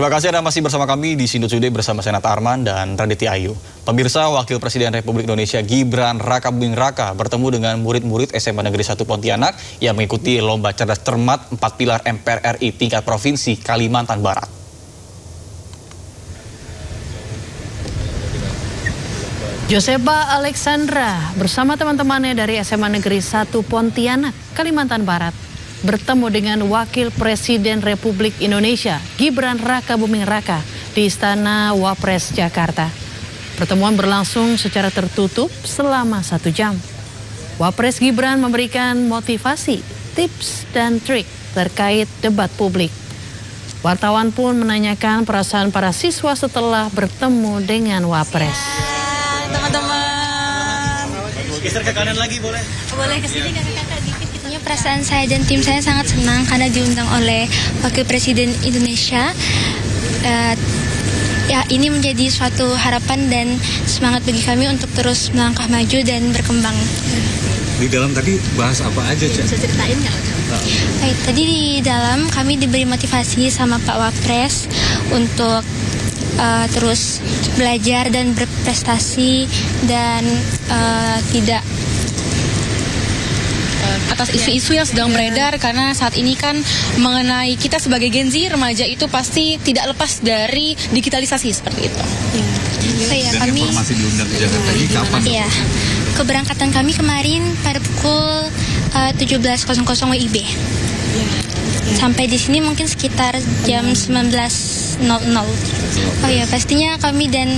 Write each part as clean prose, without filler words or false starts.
Terima kasih Anda masih bersama kami di Sindut Today bersama Senata Arman dan Raditya Ayu. Pemirsa, Wakil Presiden Republik Indonesia Gibran Raka Buming Raka bertemu dengan murid-murid SMA Negeri 1 Pontianak yang mengikuti Lomba Cerdas Cermat 4 Pilar MPR RI tingkat Provinsi Kalimantan Barat. Joseba Alexandra bersama teman-temannya dari SMA Negeri 1 Pontianak, Kalimantan Barat bertemu dengan Wakil Presiden Republik Indonesia Gibran Raka Buming Raka di Istana Wapres Jakarta. Pertemuan berlangsung secara tertutup selama 1 jam. Wapres Gibran memberikan motivasi, tips dan trik terkait debat publik. Wartawan pun menanyakan perasaan para siswa setelah bertemu dengan Wapres. Teman-teman, geser ke kanan lagi boleh? boleh kesini kakak-kakak dikit. Perasaan saya dan tim saya sangat senang karena diundang oleh Wakil Presiden Indonesia. Ya, ini menjadi suatu harapan dan semangat bagi kami untuk terus melangkah maju dan berkembang. Di dalam tadi bahas apa aja, Cak? Bisa ceritain nggak? Baik, tadi di dalam kami diberi motivasi sama Pak Wapres untuk terus belajar dan berprestasi dan tidak atas isu-isu yang sedang beredar, karena saat ini kan mengenai kita sebagai Gen Z, remaja itu pasti tidak lepas dari digitalisasi seperti itu. Saya Dan kami informasi diundang ke Jakarta ini kapan? Iya, keberangkatan kami kemarin pada pukul 17.00 WIB. Sampai di sini mungkin sekitar jam 19.00. Oh ya, pastinya kami dan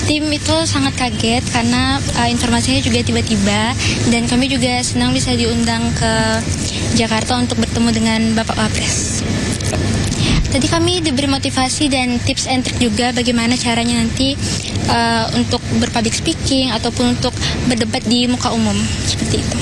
tim itu sangat kaget karena informasinya juga tiba-tiba, dan kami juga senang bisa diundang ke Jakarta untuk bertemu dengan Bapak Wapres. Tadi kami diberi motivasi dan tips and trick juga bagaimana caranya nanti untuk berpublic speaking ataupun untuk berdebat di muka umum, seperti itu.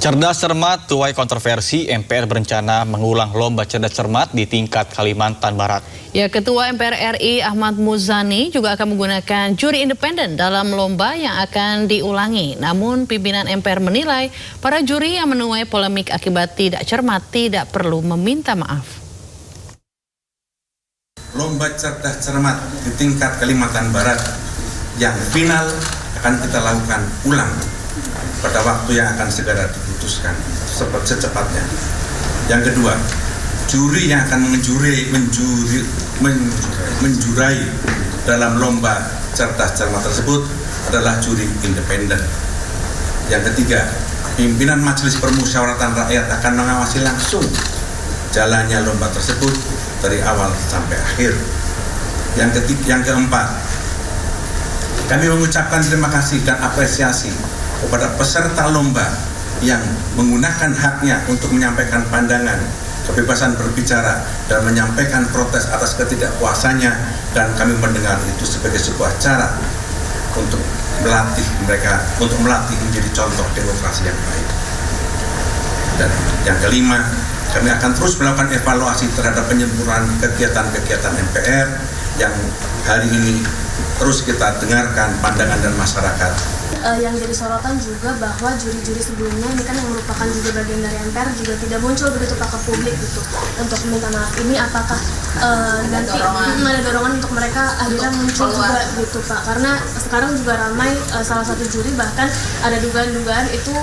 Cerdas Cermat tuai kontroversi, MPR berencana mengulang Lomba Cerdas Cermat di tingkat Kalimantan Barat. Ya, Ketua MPR RI Ahmad Muzani juga akan menggunakan juri independen dalam lomba yang akan diulangi. Namun pimpinan MPR menilai para juri yang menuai polemik akibat tidak cermat tidak perlu meminta maaf. Lomba Cerdas Cermat di tingkat Kalimantan Barat yang final akan kita lakukan ulang pada waktu yang akan segera diputuskan secepatnya. Yang kedua, juri yang akan menjurai dalam lomba cerdas cermat tersebut adalah juri independen. Yang ketiga, pimpinan Majelis Permusyawaratan Rakyat akan mengawasi langsung jalannya lomba tersebut dari awal sampai akhir. Yang keempat, kami mengucapkan terima kasih dan apresiasi kepada peserta lomba yang menggunakan haknya untuk menyampaikan pandangan, kebebasan berbicara, dan menyampaikan protes atas ketidakpuasannya, dan kami mendengar itu sebagai sebuah cara untuk melatih mereka, untuk melatih menjadi contoh demokrasi yang baik. Dan yang kelima, kami akan terus melakukan evaluasi terhadap penyempurnaan kegiatan-kegiatan MPR yang hari ini terus kita dengarkan pandangan dan masyarakat. Yang jadi sorotan juga bahwa juri-juri sebelumnya ini kan yang merupakan juga bagian dari MPR juga tidak muncul begitu Pak ke publik gitu untuk meminta maaf. Ini apakah nanti ada dorongan untuk mereka akhirnya muncul juga gitu Pak, karena sekarang juga ramai salah satu juri bahkan ada dugaan-dugaan itu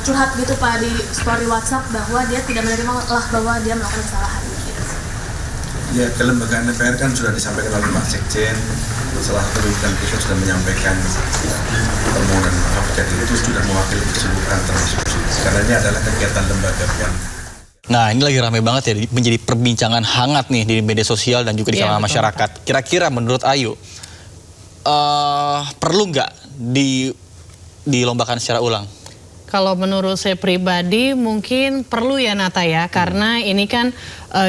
curhat gitu Pak di story WhatsApp bahwa dia tidak menerima lah bahwa dia melakukan kesalahan. Ya, kelembagaan MPR kan sudah disampaikan oleh Pak Sekjen. Salah satu pimpinan kita sudah menyampaikan permohonan maaf, jadi itu sudah mewakili keseluruhan termasuk karena ini adalah kegiatan lembaga yang. Nah, ini lagi ramai banget ya, menjadi perbincangan hangat nih di media sosial dan juga di kalangan masyarakat. Kira-kira menurut Ayu, perlu nggak dilombakan secara ulang? Kalau menurut saya pribadi mungkin perlu ya Nata ya, karena ini kan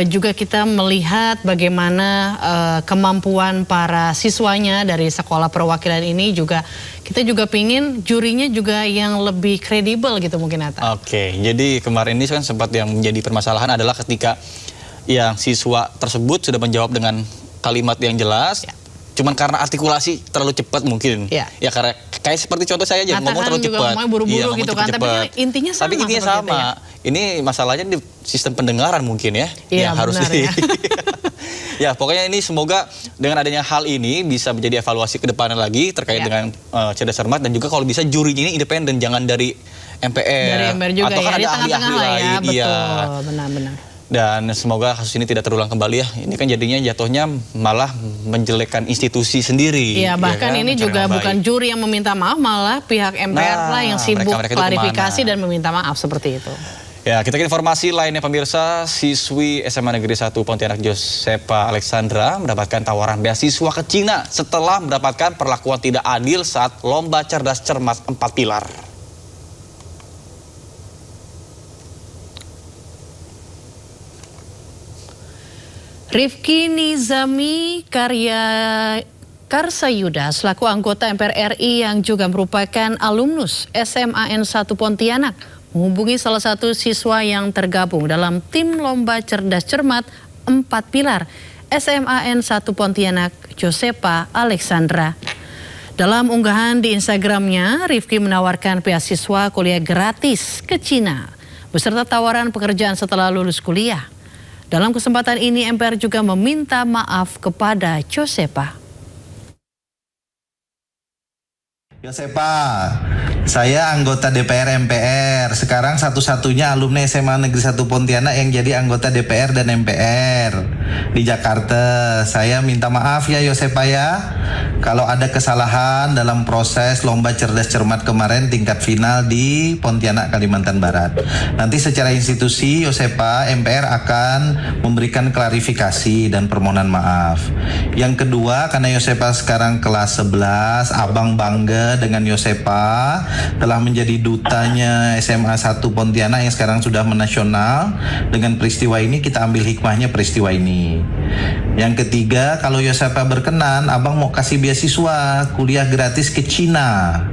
juga kita melihat bagaimana kemampuan para siswanya dari sekolah perwakilan ini juga, kita juga pingin jurinya juga yang lebih kredibel gitu mungkin Nata. Oke, jadi kemarin ini kan sempat yang menjadi permasalahan adalah ketika yang siswa tersebut sudah menjawab dengan kalimat yang jelas, cuman karena artikulasi terlalu cepat mungkin. Ya karena kayak seperti contoh saya aja, ngomong terlalu cepat. Ngomong buru-buru gitu kan, tapi intinya sama. Tapi intinya sama. ini masalahnya di sistem pendengaran mungkin ya. Iya, yang harus benar ya. Ya, pokoknya ini semoga dengan adanya hal ini bisa menjadi evaluasi ke depannya lagi terkait dengan cerdas cermat, dan juga kalau bisa jurinya ini independen, jangan dari MPR. Dari MPR juga atau ya, kan di ada tengah-tengah lah ya, ahli-ahli lain. Iya. betul, benar-benar. Dan semoga kasus ini tidak terulang kembali ya. Ini kan jadinya jatuhnya malah menjelekkan institusi sendiri. Iya, bahkan ya kan? ini Mencari juga nama bukan baik. juri yang meminta maaf, malah pihak MPR lah yang sibuk mereka itu klarifikasi kemana? dan meminta maaf seperti itu. Ya, kita ke informasi lainnya pemirsa. Siswi SMA Negeri 1 Pontianak Josepa Alexandra mendapatkan tawaran beasiswa ke Cina setelah mendapatkan perlakuan tidak adil saat lomba cerdas cermat 4 pilar. Rifki Nizami Karsayuda selaku anggota MPR RI yang juga merupakan alumnus SMAN 1 Pontianak menghubungi salah satu siswa yang tergabung dalam tim lomba cerdas cermat 4 pilar SMAN 1 Pontianak Josepa Alexandra. Dalam unggahan di Instagramnya, Rifki menawarkan beasiswa kuliah gratis ke Cina beserta tawaran pekerjaan setelah lulus kuliah. Dalam kesempatan ini, MPR juga meminta maaf kepada Josepa. Josepa, saya anggota DPR MPR. Sekarang satu-satunya alumni SMA Negeri 1 Pontianak yang jadi anggota DPR dan MPR di Jakarta. Saya minta maaf ya Josepa ya, kalau ada kesalahan dalam proses lomba cerdas cermat kemarin tingkat final di Pontianak, Kalimantan Barat. Nanti secara institusi Josepa MPR akan memberikan klarifikasi dan permohonan maaf. Yang kedua, karena Josepa sekarang kelas 11, Abang bangga dengan Josepa telah menjadi dutanya SMA 1 Pontianak yang sekarang sudah menasional. Dengan peristiwa ini kita ambil hikmahnya peristiwa ini. Yang ketiga, kalau Josepa berkenan, Abang mau kasih beasiswa kuliah gratis ke Cina.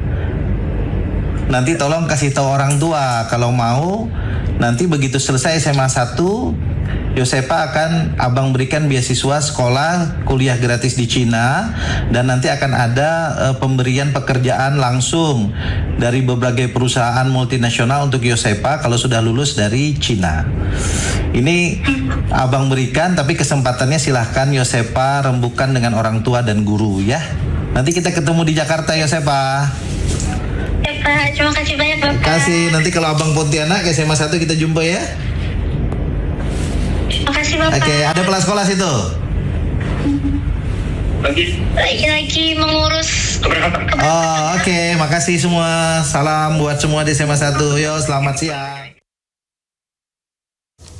Nanti tolong kasih tahu orang tua kalau mau. Nanti begitu selesai SMA 1, Josepa akan Abang berikan beasiswa sekolah kuliah gratis di Cina, dan nanti akan ada pemberian pekerjaan langsung dari berbagai perusahaan multinasional untuk Josepa kalau sudah lulus dari Cina. Ini Abang berikan, tapi kesempatannya silahkan Josepa rembukan dengan orang tua dan guru ya. Nanti kita ketemu di Jakarta Josepa. Ya Pak, terima kasih banyak Bapak. Terima kasih. Nanti kalau Abang Pontianak ke SMA 1 kita jumpa ya. Makasih Bapak. Oke, ada pelas sekolah situ. Lagi mengurus keberangkatan. Oh, oke. Makasih semua. Salam buat semua di SMA 1. Yo, selamat siang.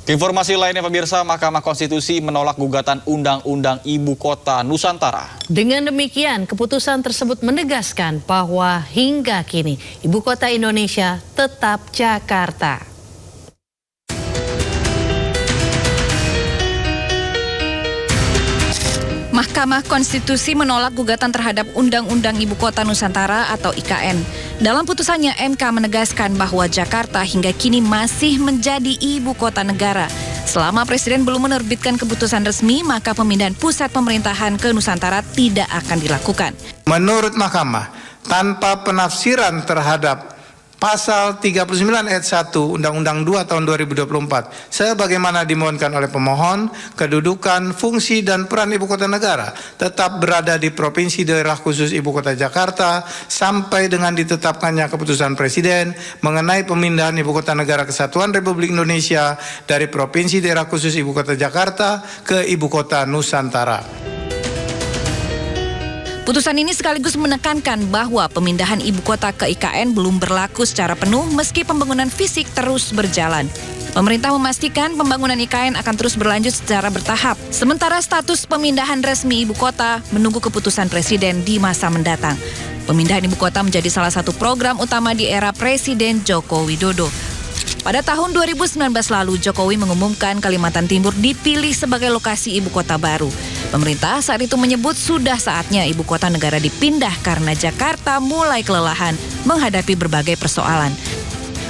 Informasi lainnya pemirsa, Mahkamah Konstitusi menolak gugatan Undang-Undang Ibu Kota Nusantara. Dengan demikian, keputusan tersebut menegaskan bahwa hingga kini Ibu Kota Indonesia tetap Jakarta. Mahkamah Konstitusi menolak gugatan terhadap Undang-Undang Ibu Kota Nusantara atau IKN. Dalam putusannya, MK menegaskan bahwa Jakarta hingga kini masih menjadi ibu kota negara. Selama Presiden belum menerbitkan keputusan resmi, maka pemindahan pusat pemerintahan ke Nusantara tidak akan dilakukan. Menurut Mahkamah, tanpa penafsiran terhadap Pasal 39 ayat 1 Undang-Undang 2 tahun 2024 sebagaimana dimohonkan oleh pemohon, kedudukan, fungsi dan peran Ibu Kota Negara tetap berada di Provinsi Daerah Khusus Ibu Kota Jakarta sampai dengan ditetapkannya keputusan Presiden mengenai pemindahan Ibu Kota Negara Kesatuan Republik Indonesia dari Provinsi Daerah Khusus Ibu Kota Jakarta ke Ibu Kota Nusantara. Putusan ini sekaligus menekankan bahwa pemindahan ibu kota ke IKN belum berlaku secara penuh meski pembangunan fisik terus berjalan. Pemerintah memastikan pembangunan IKN akan terus berlanjut secara bertahap. Sementara status pemindahan resmi ibu kota menunggu keputusan Presiden di masa mendatang. Pemindahan ibu kota menjadi salah satu program utama di era Presiden Joko Widodo. Pada tahun 2019 lalu, Jokowi mengumumkan Kalimantan Timur dipilih sebagai lokasi ibu kota baru. Pemerintah saat itu menyebut sudah saatnya ibu kota negara dipindah karena Jakarta mulai kelelahan menghadapi berbagai persoalan.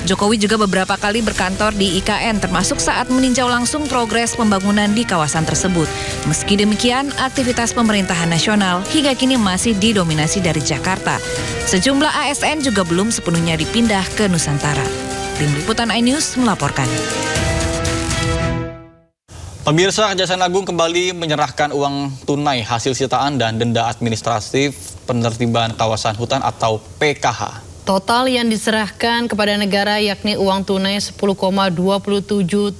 Jokowi juga beberapa kali berkantor di IKN termasuk saat meninjau langsung progres pembangunan di kawasan tersebut. Meski demikian, aktivitas pemerintahan nasional hingga kini masih didominasi dari Jakarta. Sejumlah ASN juga belum sepenuhnya dipindah ke Nusantara. Tim Liputan iNews melaporkan. Pemirsa, Kejaksaan Agung kembali menyerahkan uang tunai hasil sitaan dan denda administratif penertiban kawasan hutan atau PKH. Total yang diserahkan kepada negara yakni uang tunai 10,27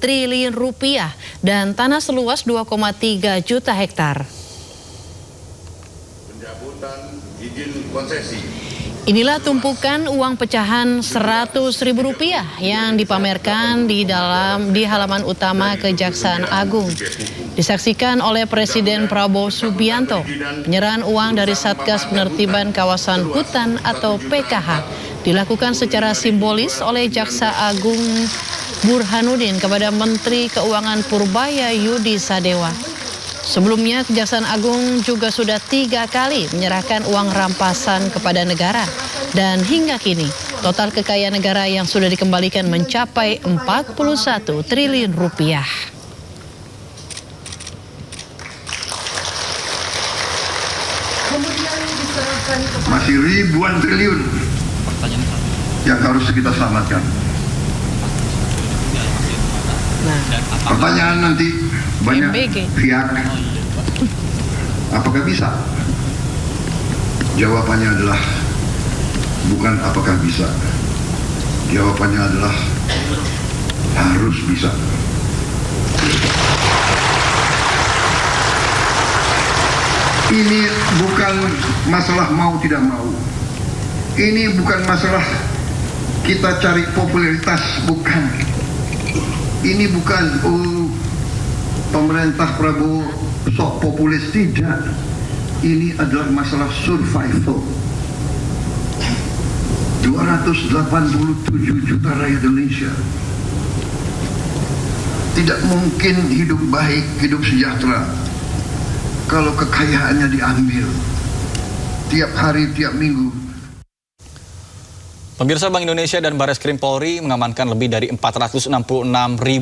triliun rupiah dan tanah seluas 2,3 juta hektar. Pencabutan izin konsesi. Inilah tumpukan uang pecahan Rp100.000 yang dipamerkan di halaman utama Kejaksaan Agung. Disaksikan oleh Presiden Prabowo Subianto, penyerahan uang dari Satgas Penertiban Kawasan Hutan atau PKH dilakukan secara simbolis oleh Jaksa Agung Burhanuddin kepada Menteri Keuangan Purbaya Yudi Sadewa. Sebelumnya, Kejaksaan Agung juga sudah 3 kali menyerahkan uang rampasan kepada negara. Dan hingga kini, total kekayaan negara yang sudah dikembalikan mencapai 41 triliun rupiah. Masih ribuan triliun yang harus kita selamatkan. Pertanyaan nanti banyak pihak, apakah bisa? Jawabannya adalah bukan apakah bisa. Jawabannya adalah harus bisa. Ini bukan masalah mau tidak mau. Ini bukan masalah kita cari popularitas, bukan. Ini bukan pemerintah Prabowo sok populis, tidak. Ini adalah masalah survival. 287 juta rakyat Indonesia tidak mungkin hidup baik, hidup sejahtera kalau kekayaannya diambil tiap hari, tiap minggu. Pemirsa, Bank Indonesia dan Bareskrim Polri mengamankan lebih dari 466.000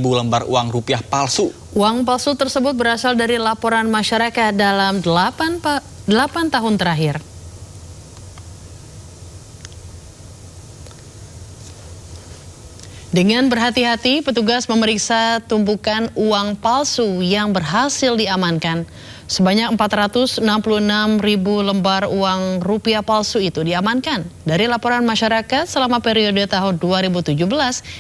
lembar uang rupiah palsu. Uang palsu tersebut berasal dari laporan masyarakat dalam 8 tahun terakhir. Dengan berhati-hati, petugas memeriksa tumpukan uang palsu yang berhasil diamankan. Sebanyak 466.000 lembar uang rupiah palsu itu diamankan dari laporan masyarakat selama periode tahun 2017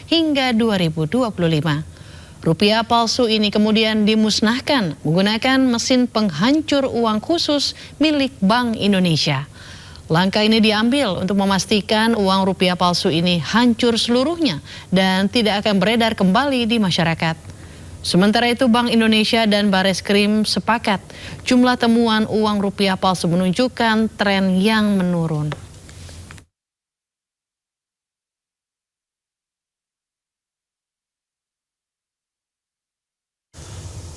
hingga 2025. Rupiah palsu ini kemudian dimusnahkan menggunakan mesin penghancur uang khusus milik Bank Indonesia. Langkah ini diambil untuk memastikan uang rupiah palsu ini hancur seluruhnya dan tidak akan beredar kembali di masyarakat. Sementara itu, Bank Indonesia dan Bareskrim sepakat jumlah temuan uang rupiah palsu menunjukkan tren yang menurun.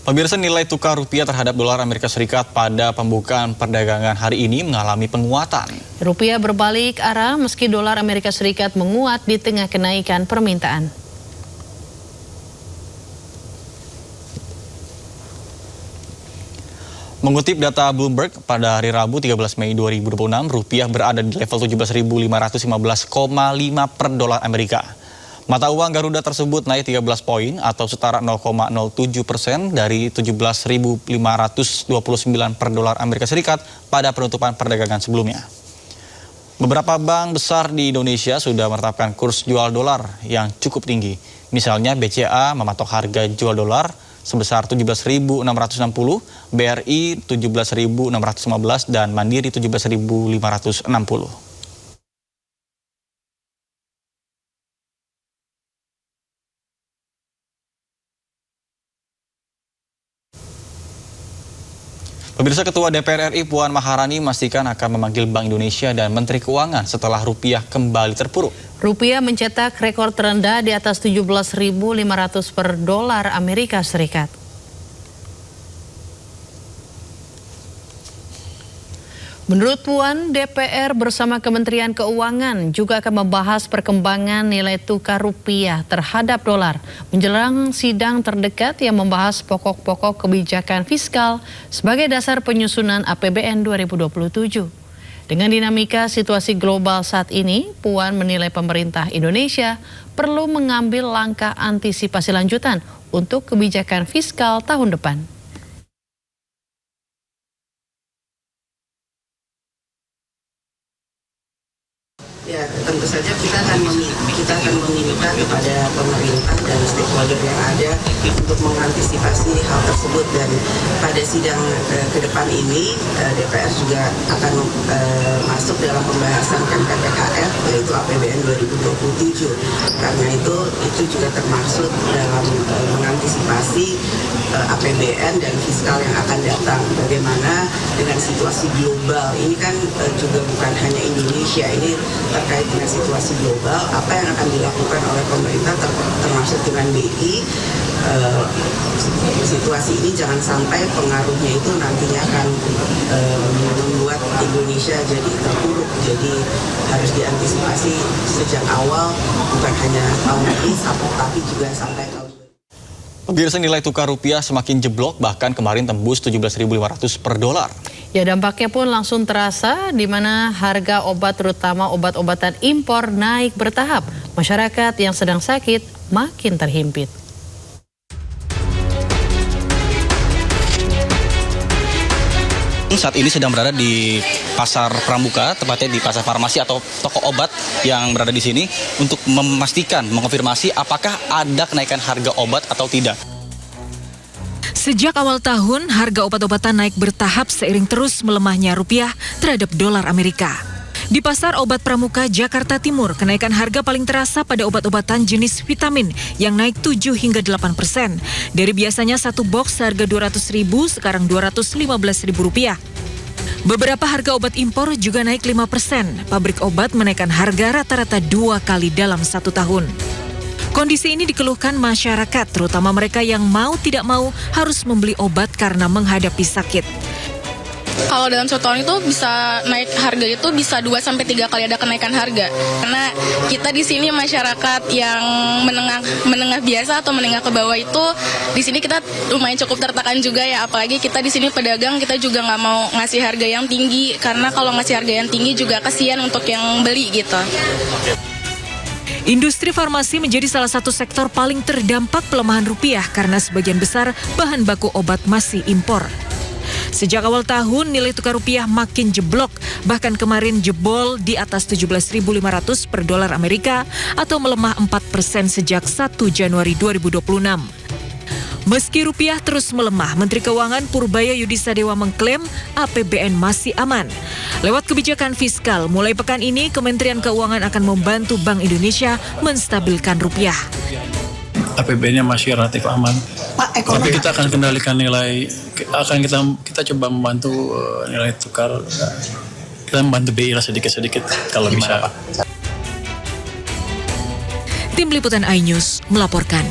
Pemirsa, nilai tukar rupiah terhadap dolar Amerika Serikat pada pembukaan perdagangan hari ini mengalami penguatan. Rupiah berbalik arah meski dolar Amerika Serikat menguat di tengah kenaikan permintaan. Mengutip data Bloomberg, pada hari Rabu 13 Mei 2026, rupiah berada di level 17.515,5 per dolar Amerika. Mata uang Garuda tersebut naik 13 poin atau setara 0,07% dari 17.529 per dolar Amerika Serikat pada penutupan perdagangan sebelumnya. Beberapa bank besar di Indonesia sudah menetapkan kurs jual dolar yang cukup tinggi. Misalnya BCA mematok harga jual dolar sebesar 17.660, BRI 17.615 dan Mandiri 17.560. Pemirsa, Ketua DPR RI Puan Maharani memastikan akan memanggil Bank Indonesia dan Menteri Keuangan setelah rupiah kembali terpuruk. Rupiah mencetak rekor terendah di atas 17.500 per dolar Amerika Serikat. Menurut Puan, DPR bersama Kementerian Keuangan juga akan membahas perkembangan nilai tukar rupiah terhadap dolar menjelang sidang terdekat yang membahas pokok-pokok kebijakan fiskal sebagai dasar penyusunan APBN 2027. Dengan dinamika situasi global saat ini, Puan menilai pemerintah Indonesia perlu mengambil langkah antisipasi lanjutan untuk kebijakan fiskal tahun depan. Ya, tentu saja kita akan meminta kepada pemerintah dan stakeholder yang ada untuk mengantisipasi hal tersebut, dan pada sidang ke depan ini DPR juga akan masuk dalam pembahasan KPKF, yaitu APBN 2027. Karena itu juga termasuk dalam mengantisipasi APBN dan fiskal yang akan datang. Bagaimana dengan situasi global ini kan juga bukan hanya Indonesia, ini terkait dengan situasi global, apa yang akan dilakukan oleh pemerintah termasuk dengan BI. Situasi ini jangan sampai pengaruhnya itu nantinya akan membuat Indonesia jadi terpuruk. Jadi harus diantisipasi sejak awal, bukan hanya tahun ini, tapi juga sampai tahun. Pemirsa, nilai tukar rupiah semakin jeblok, bahkan kemarin tembus 17.500 per dolar. Ya, dampaknya pun langsung terasa di mana harga obat, terutama obat-obatan impor, naik bertahap. Masyarakat yang sedang sakit makin terhimpit. Saat ini sedang berada di pasar Pramuka, tepatnya di pasar farmasi atau toko obat yang berada di sini untuk mengonfirmasi apakah ada kenaikan harga obat atau tidak. Sejak awal tahun, harga obat-obatan naik bertahap seiring terus melemahnya rupiah terhadap dolar Amerika. Di Pasar Obat Pramuka, Jakarta Timur, kenaikan harga paling terasa pada obat-obatan jenis vitamin yang naik 7 hingga 8%. Dari biasanya satu box harga Rp200.000, sekarang Rp215.000. Beberapa harga obat impor juga naik 5%. Pabrik obat menaikkan harga rata-rata 2 kali dalam 1 tahun. Kondisi ini dikeluhkan masyarakat, terutama mereka yang mau tidak mau harus membeli obat karena menghadapi sakit. Kalau dalam 1 tahun itu bisa naik harga itu bisa 2-3 kali ada kenaikan harga. Karena kita di sini masyarakat yang menengah biasa atau menengah ke bawah itu di sini kita lumayan cukup tertekan juga ya. Apalagi kita di sini pedagang, kita juga nggak mau ngasih harga yang tinggi, karena kalau ngasih harga yang tinggi juga kasihan untuk yang beli gitu. Industri farmasi menjadi salah satu sektor paling terdampak pelemahan rupiah karena sebagian besar bahan baku obat masih impor. Sejak awal tahun, nilai tukar rupiah makin jeblok, bahkan kemarin jebol di atas 17.500 per dolar Amerika atau melemah 4% sejak 1 Januari 2026. Meski rupiah terus melemah, Menteri Keuangan Purbaya Yudisadewa mengklaim APBN masih aman. Lewat kebijakan fiskal, mulai pekan ini Kementerian Keuangan akan membantu Bank Indonesia menstabilkan rupiah. APBN-nya masih relatif aman. Tapi kita akan kendalikan nilai, kita coba membantu nilai tukar, kita membantu BI lah sedikit-sedikit kalau bisa. Tim Liputan iNews melaporkan.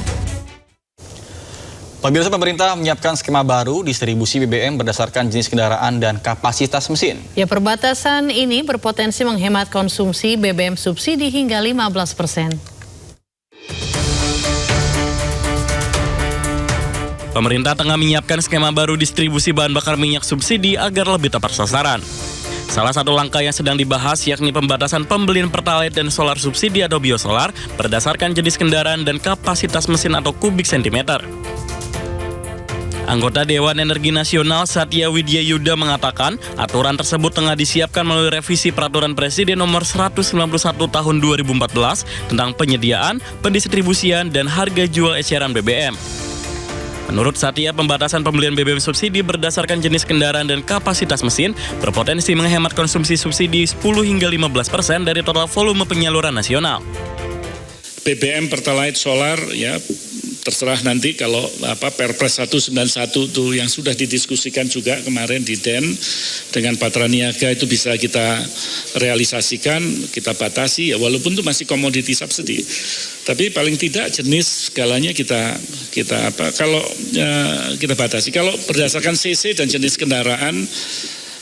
Pemirsa, pemerintah menyiapkan skema baru distribusi BBM berdasarkan jenis kendaraan dan kapasitas mesin. Ya, perbatasan ini berpotensi menghemat konsumsi BBM subsidi hingga 15%. Pemerintah tengah menyiapkan skema baru distribusi bahan bakar minyak subsidi agar lebih tepat sasaran. Salah satu langkah yang sedang dibahas yakni pembatasan pembelian Pertalite dan solar subsidi atau biosolar berdasarkan jenis kendaraan dan kapasitas mesin atau kubik sentimeter. Anggota Dewan Energi Nasional Satya Widya Yuda mengatakan aturan tersebut tengah disiapkan melalui revisi Peraturan Presiden Nomor 191 Tahun 2014 tentang penyediaan, pendistribusian, dan harga jual eceran BBM. Menurut Satya, pembatasan pembelian BBM subsidi berdasarkan jenis kendaraan dan kapasitas mesin berpotensi menghemat konsumsi subsidi 10 hingga 15% dari total volume penyaluran nasional. BBM, Pertalite, solar, ya terserah nanti kalau Perpres 191 itu yang sudah didiskusikan juga kemarin di DEN dengan Patraniaga itu bisa kita realisasikan, kita batasi ya, walaupun itu masih komoditi subsidi. Tapi paling tidak jenis segalanya kita batasi. Kalau berdasarkan CC dan jenis kendaraan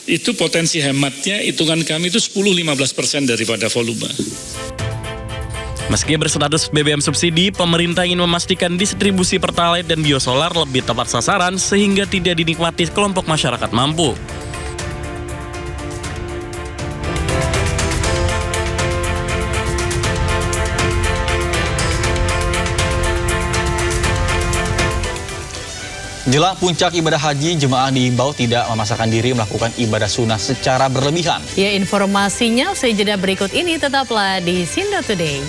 itu potensi hematnya hitungan kami itu 10-15% daripada volume. Meski berstatus BBM subsidi, pemerintah ingin memastikan distribusi Pertalite dan biosolar lebih tepat sasaran sehingga tidak dinikmati kelompok masyarakat mampu. Jelang puncak ibadah haji, jemaah diimbau tidak memaksakan diri melakukan ibadah sunnah secara berlebihan. Ya, informasinya usai jeda berikut ini, tetaplah di Sindo Today.